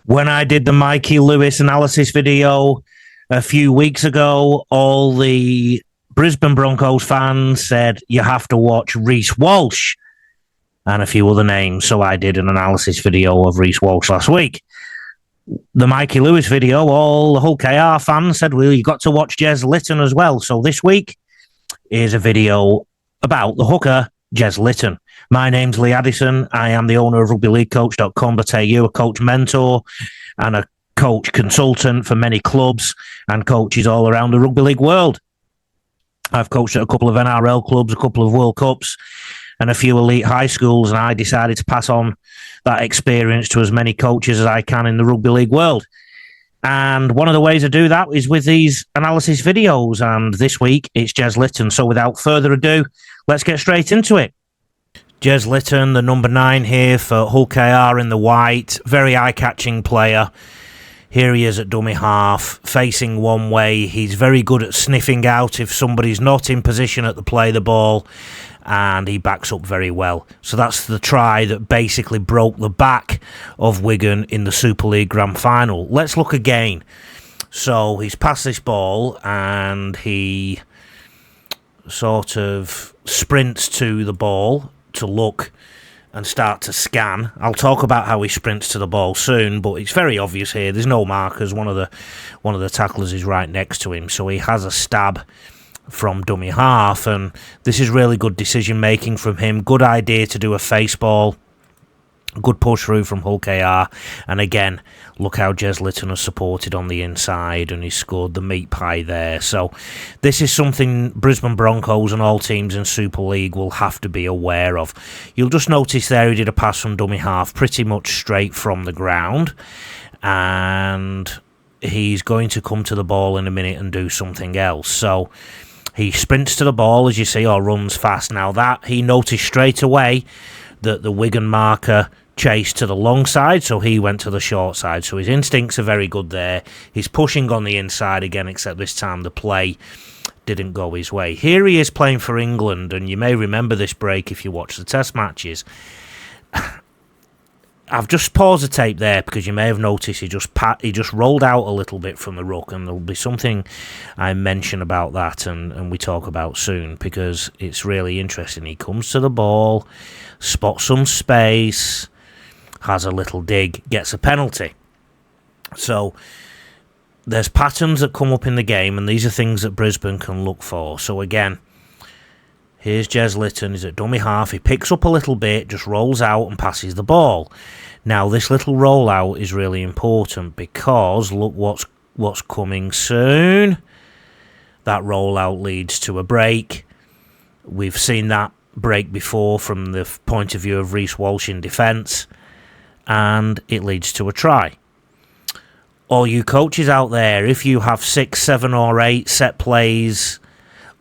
When I did the Mikey Lewis analysis video a few weeks ago, all the Brisbane Broncos fans said you have to watch Reece Walsh and a few other names. So I did an analysis video of Reece Walsh last week. The Mikey Lewis video, all the Hull KR fans said, well, you got to watch Jez Litten as well. So this week is a video about the hooker, Jez Litten. My name's Lee Addison. I am the owner of Rugby League Coach.com.au, a coach mentor and a coach consultant for many clubs and coaches all around the rugby league world. I've coached at a couple of NRL clubs, a couple of World Cups, and a few elite high schools, and I decided to pass on that experience to as many coaches as I can in the rugby league world. And one of the ways I do that is with these analysis videos, and this week it's Jez Litten. So without further ado, let's get straight into it. Jez Litten, the number 9 here for Hull KR in the white, very eye-catching player. Here he is at dummy half, facing one way. He's very good at sniffing out if somebody's not in position at the play the ball, and he backs up very well. So that's the try that basically broke the back of Wigan in the Super League Grand Final. Let's look again. So he's passed this ball, and he sort of sprints to the ball to look and start to scan. I'll talk about how he sprints to the ball soon, but it's very obvious here. There's no markers. One of the tacklers is right next to him, so he has a stab from dummy half, and this is really good decision making from him. Good idea to do a face ball. Good push through from Hull KR, and again, look how Jez Litten has supported on the inside, and he's scored the meat pie there. So this is something Brisbane Broncos and all teams in Super League will have to be aware of. You'll just notice there he did a pass from dummy half, pretty much straight from the ground, and he's going to come to the ball in a minute and do something else. So he sprints to the ball, as you see, or runs fast. Now that he noticed straight away that the Wigan marker chased to the long side, so he went to the short side. So his instincts are very good there. He's pushing on the inside again, except this time the play didn't go his way. Here he is playing for England, and you may remember this break if you watch the test matches. I've just paused the tape there because you may have noticed he just rolled out a little bit from the ruck, and there'll be something I mention about that and we talk about soon because it's really interesting. He comes to the ball, spots some space, has a little dig, gets a penalty. So there's patterns that come up in the game, and these are things that Brisbane can look for. So again, here's Jez Litten. He's at dummy half. He picks up a little bit, just rolls out and passes the ball. Now, this little rollout is really important because look what's coming soon. That rollout leads to a break. We've seen that break before from the point of view of Reece Walsh in defence, and it leads to a try. All you coaches out there, if you have 6, 7 or 8 set plays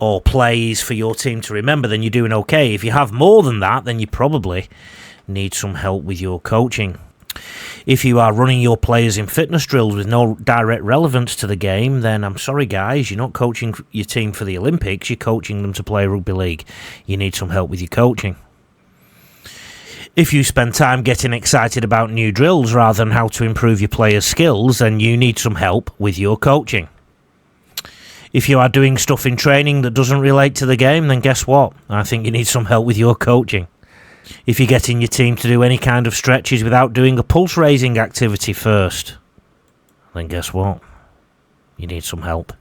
or plays for your team to remember, then you're doing okay. If you have more than that, then you probably need some help with your coaching. If you are running your players in fitness drills with no direct relevance to the game, then I'm sorry guys, you're not coaching your team for the Olympics, you're coaching them to play rugby league. You need some help with your coaching. If you spend time getting excited about new drills rather than how to improve your players' skills, then you need some help with your coaching. If you are doing stuff in training that doesn't relate to the game, then guess what? I think you need some help with your coaching. If you're getting your team to do any kind of stretches without doing a pulse-raising activity first, then guess what? You need some help.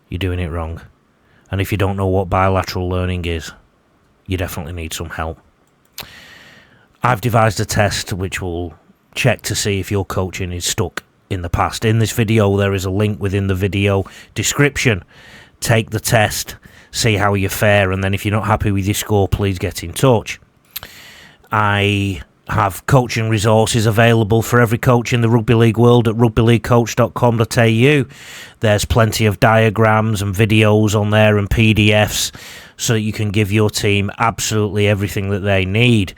You're doing it wrong. And if you don't know what bilateral learning is, you definitely need some help. I've devised a test which will check to see if your coaching is stuck in the past. In this video, there is a link within the video description. Take the test, see how you fare, and then if you're not happy with your score, please get in touch. I have coaching resources available for every coach in the rugby league world at rugbyleaguecoach.com.au. There's plenty of diagrams and videos on there and PDFs so that you can give your team absolutely everything that they need.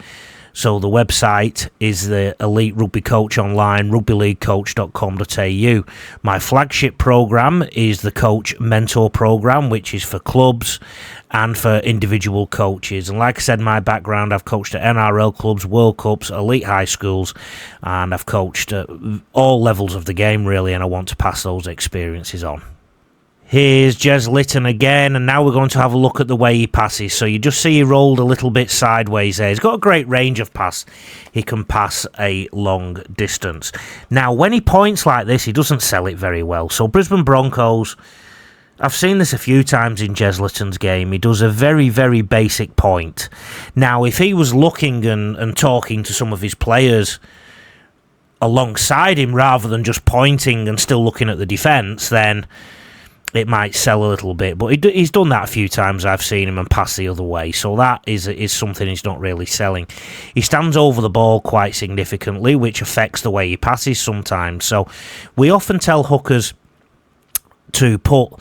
So the website is the Elite Rugby Coach Online, rugbyleaguecoach.com.au. My flagship program is the Coach Mentor Program, which is for clubs and for individual coaches. And like I said, my background, I've coached at NRL clubs, World Cups, elite high schools, and I've coached at all levels of the game, really, and I want to pass those experiences on. Here's Jez Litten again, and now we're going to have a look at the way he passes. So you just see he rolled a little bit sideways there. He's got a great range of pass. He can pass a long distance. Now, when he points like this, he doesn't sell it very well. So Brisbane Broncos, I've seen this a few times in Jez Litten's game. He does a very, very basic point. Now, if he was looking and talking to some of his players alongside him rather than just pointing and still looking at the defence, then it might sell a little bit, but he's done that a few times. I've seen him and pass the other way, so that is something he's not really selling. He stands over the ball quite significantly, which affects the way he passes sometimes. So we often tell hookers to put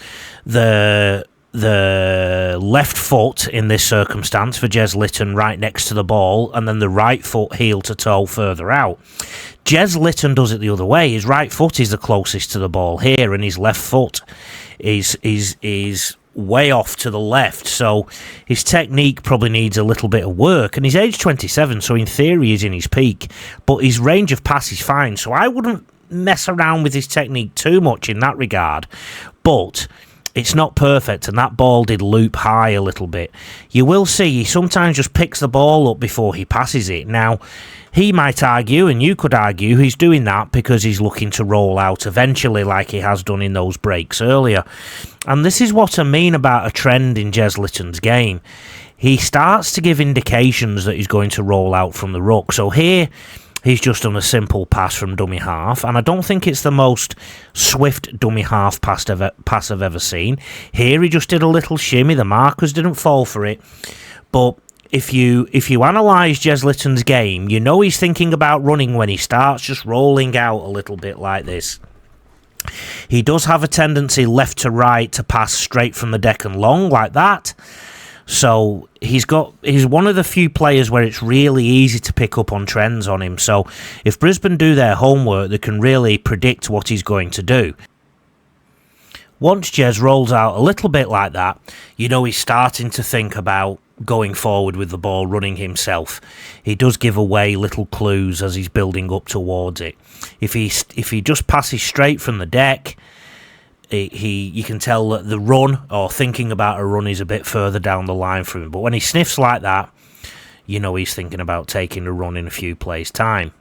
the left foot in this circumstance for Jez Litten right next to the ball, and then the right foot heel to toe further out. Jez Litten does it the other way. His right foot is the closest to the ball here, and his left foot is way off to the left. So his technique probably needs a little bit of work. And he's age 27, so in theory he's in his peak. But his range of pass is fine. So I wouldn't mess around with his technique too much in that regard. But it's not perfect, and that ball did loop high a little bit. You will see he sometimes just picks the ball up before he passes it. Now, he might argue, and you could argue, he's doing that because he's looking to roll out eventually like he has done in those breaks earlier. And this is what I mean about a trend in Jez Litten's game. He starts to give indications that he's going to roll out from the ruck. So here, he's just done a simple pass from dummy half, and I don't think it's the most swift dummy half pass I've ever seen. Here he just did a little shimmy, the markers didn't fall for it, but if you analyse Jez Litten's game, you know he's thinking about running when he starts just rolling out a little bit like this. He does have a tendency left to right to pass straight from the deck and long like that. So he's one of the few players where it's really easy to pick up on trends on him. So if Brisbane do their homework, they can really predict what he's going to do. Once Jez rolls out a little bit like that, you know he's starting to think about going forward with the ball, running himself. He does give away little clues as he's building up towards it. If he just passes straight from the deck, you can tell that the run or thinking about a run is a bit further down the line for him. But when he sniffs like that, you know he's thinking about taking a run in a few plays' time.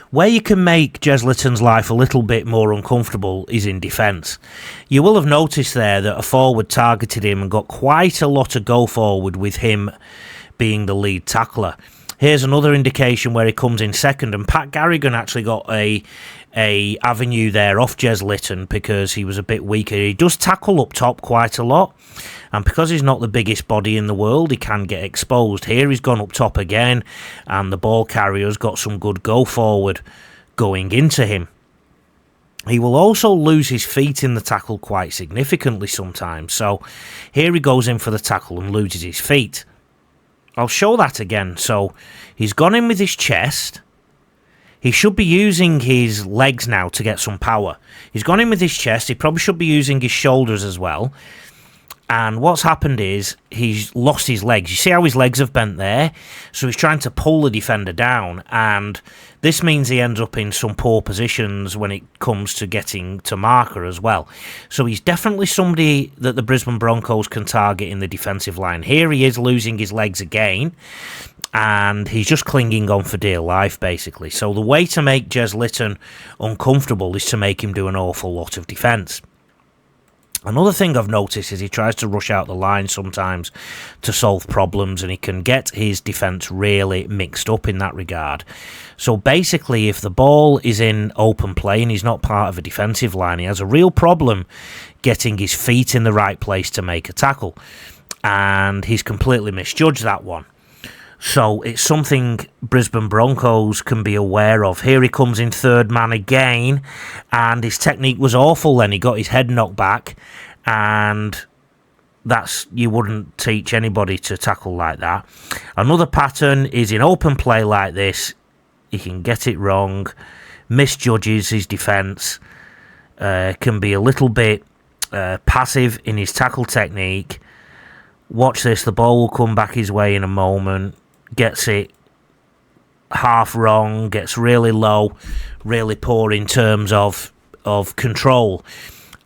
Where you can make Jez Litten's life a little bit more uncomfortable is in defence. You will have noticed there that a forward targeted him and got quite a lot of go forward with him being the lead tackler. Here's another indication where he comes in second, and Pat Garrigan actually got a avenue there off Jez Litten because he was a bit weaker. He does tackle up top quite a lot, and because he's not the biggest body in the world, he can get exposed. Here he's gone up top again, and the ball carrier's got some good go forward going into him. He will also lose his feet in the tackle quite significantly sometimes. So here he goes in for the tackle and loses his feet. I'll show that again. So he's gone in with his chest. He should be using his legs now to get some power. He's gone in with his chest. He probably should be using his shoulders as well. And what's happened is he's lost his legs. You see how his legs have bent there? So he's trying to pull the defender down. And this means he ends up in some poor positions when it comes to getting to marker as well. So he's definitely somebody that the Brisbane Broncos can target in the defensive line. Here he is losing his legs again. And he's just clinging on for dear life, basically. So the way to make Jez Litten uncomfortable is to make him do an awful lot of defence. Another thing I've noticed is he tries to rush out the line sometimes to solve problems, and he can get his defence really mixed up in that regard. So basically, if the ball is in open play and he's not part of a defensive line, he has a real problem getting his feet in the right place to make a tackle. And he's completely misjudged that one. So it's something Brisbane Broncos can be aware of. Here he comes in third man again, and his technique was awful then. He got his head knocked back, and you wouldn't teach anybody to tackle like that. Another pattern is in open play like this, he can get it wrong, misjudges his defence, can be a little bit passive in his tackle technique. Watch this, the ball will come back his way in a moment, gets it half wrong, gets really low, really poor in terms of control,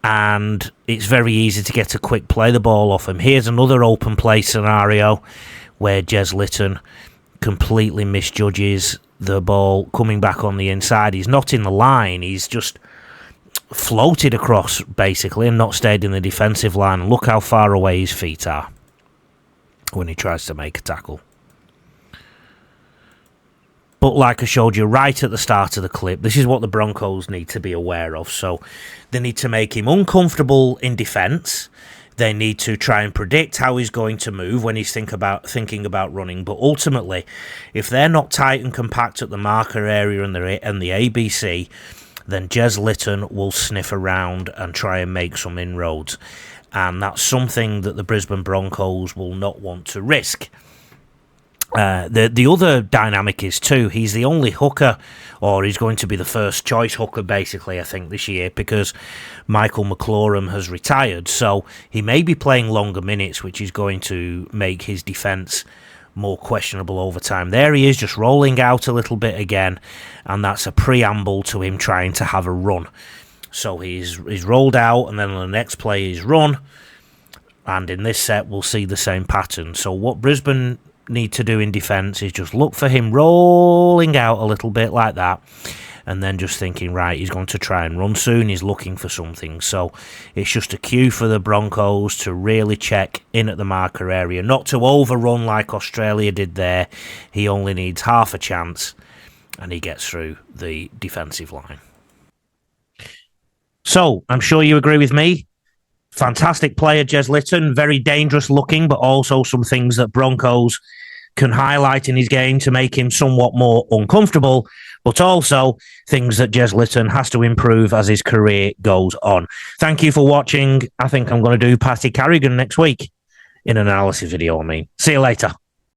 and it's very easy to get to quick play the ball off him. Here's another open play scenario where Jez Litten completely misjudges the ball coming back on the inside. He's not in the line, he's just floated across basically and not stayed in the defensive line. Look how far away his feet are when he tries to make a tackle. But like I showed you right at the start of the clip, this is what the Broncos need to be aware of. So they need to make him uncomfortable in defence. They need to try and predict how he's going to move when he's thinking about running. But ultimately, if they're not tight and compact at the marker area and the ABC, then Jez Litten will sniff around and try and make some inroads. And that's something that the Brisbane Broncos will not want to risk. The other dynamic is too, he's the only hooker, or he's going to be the first choice hooker basically, I think, this year, because Michael McLaurin has retired. So he may be playing longer minutes, which is going to make his defence more questionable over time. There he is, just rolling out a little bit again, and that's a preamble to him trying to have a run. So he's rolled out, and then on the next play he's run, and in this set we'll see the same pattern. So what Brisbane need to do in defence is just look for him rolling out a little bit like that, and then just thinking, right, he's going to try and run soon, he's looking for something. So it's just a cue for the Broncos to really check in at the marker area, not to overrun like Australia did there. He only needs half a chance and he gets through the defensive line. So I'm sure you agree with me. Fantastic player, Jez Litten, very dangerous looking, but also some things that Broncos can highlight in his game to make him somewhat more uncomfortable, but also things that Jez Litten has to improve as his career goes on. Thank you for watching. I think I'm going to do Patty Carrigan next week in an analysis video, See you later.